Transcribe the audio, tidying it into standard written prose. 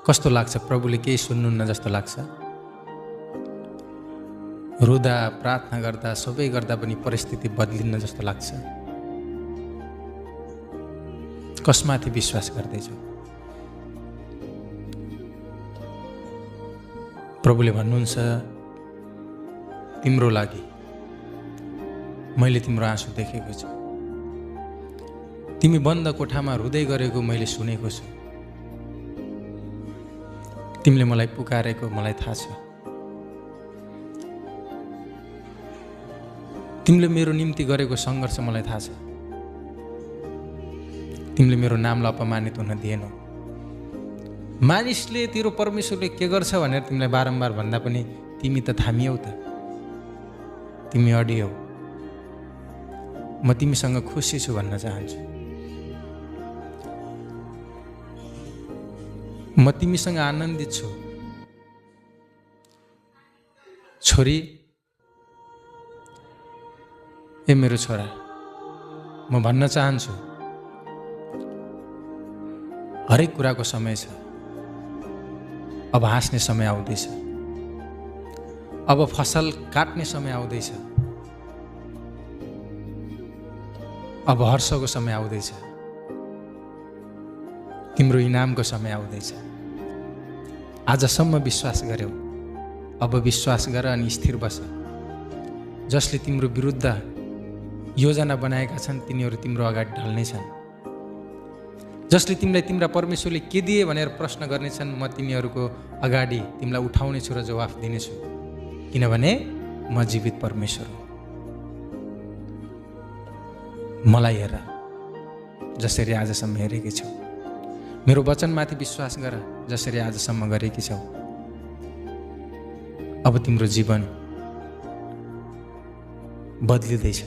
कस्तो लाग्छ? प्रभुले केही सुन्नुहुन्न जस्तो लाग्छ। रुदा प्रार्थना गर्दा सबै गर्दा पनि परिस्थिति बदलिन्न जस्तो लाग्छ। कसमाथि विश्वास गर्दैछौ? प्रभुले भन्नुहुन्छ तिम्रो लागि मैले तिम्रो आँसु देखेको छु। तिमी बन्द कोठामा रुँदै गरेको मैले सुनेको छु। तिमीले मलाई पुकारेको मलाई थाहा छ। तिमीले मेरो निम्ति गरेको सङ्घर्ष मलाई थाहा छ। तिमीले मेरो नामलाई अपमानित हुन दिएनौ। मानिसले तेरो परमेश्वरले के गर्छ भनेर तिमीलाई बारम्बार भन्दा पनि तिमी त थामियौ त, तिमी अडियौ। म तिमीसँग खुसी छु भन्न चाहन्छु। म तिमीसँग आनन्दित छु। छोरी, ए मेरो छोरा, म भन्न चाहन्छु हरेक कुराको समय छ। अब हाँस्ने समय आउँदैछ। अब फसल काट्ने समय आउँदैछ। अब हर्षको समय आउँदैछ। तिम्रो इनामको समय आउँदैछ। आजसम्म विश्वास गर्यौ, अब विश्वास गर अनि स्थिर बस। जसले तिम्रो विरुद्ध योजना बनाएका छन् तिनीहरू तिम्रो अगाडि ढल्नेछन्। जसले तिमीलाई तिम्रा परमेश्वरले के दिए भनेर प्रश्न गर्नेछन्, म तिमीहरूको अगाडि तिमीलाई उठाउने छु र जवाफ दिनेछु, किनभने म जीवित परमेश्वर हुँ। मलाई हेर जसरी आजसम्म हेरेकी छौ। मेरो वचनमाथि विश्वास गर जसरी आजसम्म गरेकी छौ। अब तिम्रो जीवन बदलिँदैछ।